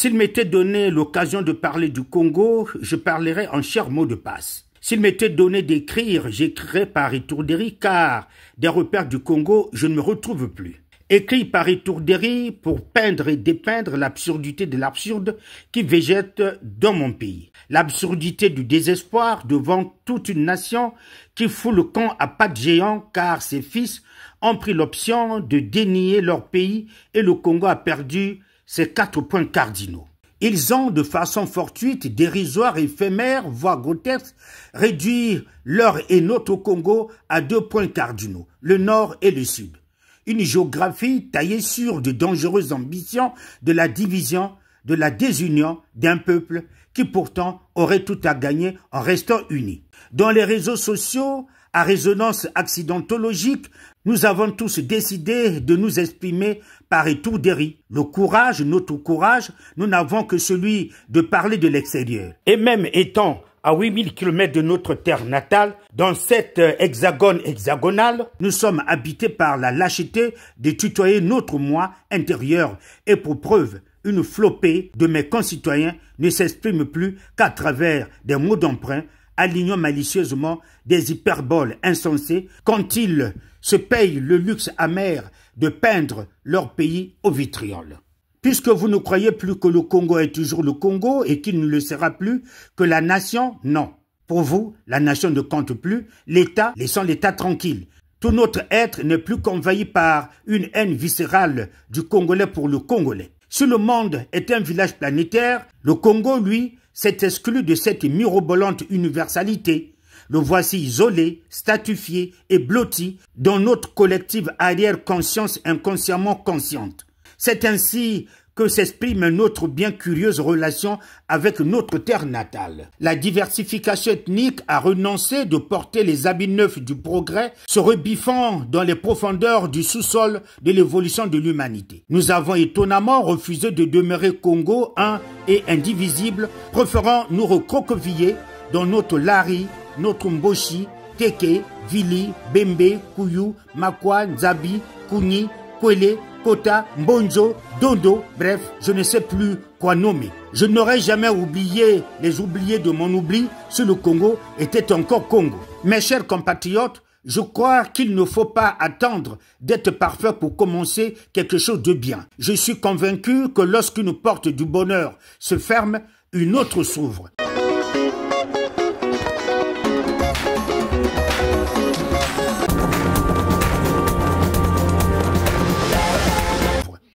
S'il m'était donné l'occasion de parler du Congo, je parlerais en cher mot de passe. S'il m'était donné d'écrire, j'écrirais par étourderie, car des repères du Congo, je ne me retrouve plus. Écrit par étourderie pour peindre et dépeindre l'absurdité de l'absurde qui végète dans mon pays. L'absurdité du désespoir devant toute une nation qui fout le camp à pattes géants car ses fils ont pris l'option de dénier leur pays et le Congo a perdu ses 4 points cardinaux. Ils ont, de façon fortuite, dérisoire, éphémère, voire grotesque, réduit leur et notre Congo à 2 points cardinaux, le nord et le sud. Une géographie taillée sur de dangereuses ambitions de la division, de la désunion d'un peuple qui pourtant aurait tout à gagner en restant unis. Dans les réseaux sociaux, à résonance accidentologique, nous avons tous décidé de nous exprimer par étourderie. Le courage, notre courage, nous n'avons que celui de parler de l'extérieur. Et même étant à 8000 km de notre terre natale, dans cet hexagone hexagonal, nous sommes habités par la lâcheté de tutoyer notre moi intérieur. Et pour preuve, une flopée de mes concitoyens ne s'exprime plus qu'à travers des mots d'emprunt, alignant malicieusement des hyperboles insensées quand ils se payent le luxe amer de peindre leur pays au vitriol. Puisque vous ne croyez plus que le Congo est toujours le Congo et qu'il ne le sera plus que la nation, non. Pour vous, la nation ne compte plus, l'État, laissons l'État tranquille. Tout notre être n'est plus qu'envahi par une haine viscérale du Congolais pour le Congolais. Si le monde est un village planétaire, le Congo, lui, s'est exclu de cette mirobolante universalité. Le voici isolé, statifié et blotti dans notre collective arrière-conscience inconsciemment consciente. C'est ainsi que s'exprime notre bien curieuse relation avec notre terre natale. La diversification ethnique a renoncé de porter les habits neufs du progrès, se rebiffant dans les profondeurs du sous-sol de l'évolution de l'humanité. Nous avons étonnamment refusé de demeurer Congo un et indivisible, préférant nous recroqueviller dans notre Lari, notre Mboshi, Teke, Vili, Bembe, Kouyou, Makwa, Nzabi, Kouni, Kwele, Kota, Mbonzo, Dondo, bref, je ne sais plus quoi nommer. Je n'aurais jamais oublié les oubliés de mon oubli si le Congo était encore Congo. Mes chers compatriotes, je crois qu'il ne faut pas attendre d'être parfait pour commencer quelque chose de bien. Je suis convaincu que lorsqu'une porte du bonheur se ferme, une autre s'ouvre.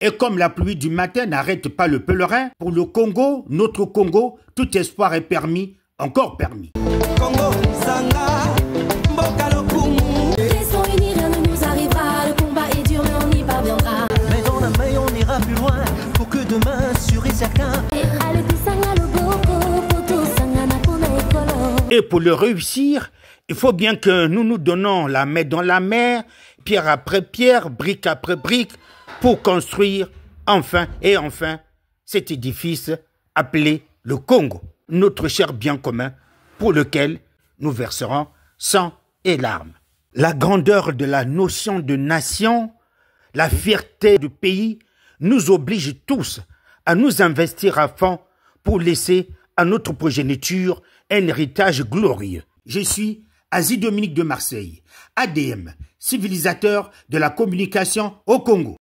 Et comme la pluie du matin n'arrête pas le pèlerin, pour le Congo, notre Congo, tout espoir est permis, encore permis. Congo, Sanga, restons unis, rien ne nous arrivera. Le combat est dur, mais on y parviendra. Mais dans la main, on ira plus loin, pour que demain, sûr et certain. Et pour le réussir, il faut bien que nous nous donnons la main dans la mer, pierre après pierre, brique après brique, pour construire enfin et enfin cet édifice appelé le Congo, notre cher bien commun pour lequel nous verserons sang et larmes. La grandeur de la notion de nation, la fierté du pays nous oblige tous à nous investir à fond pour laisser à notre progéniture un héritage glorieux. Je suis Asie Dominique de Marseille, ADM, civilisateur de la communication au Congo.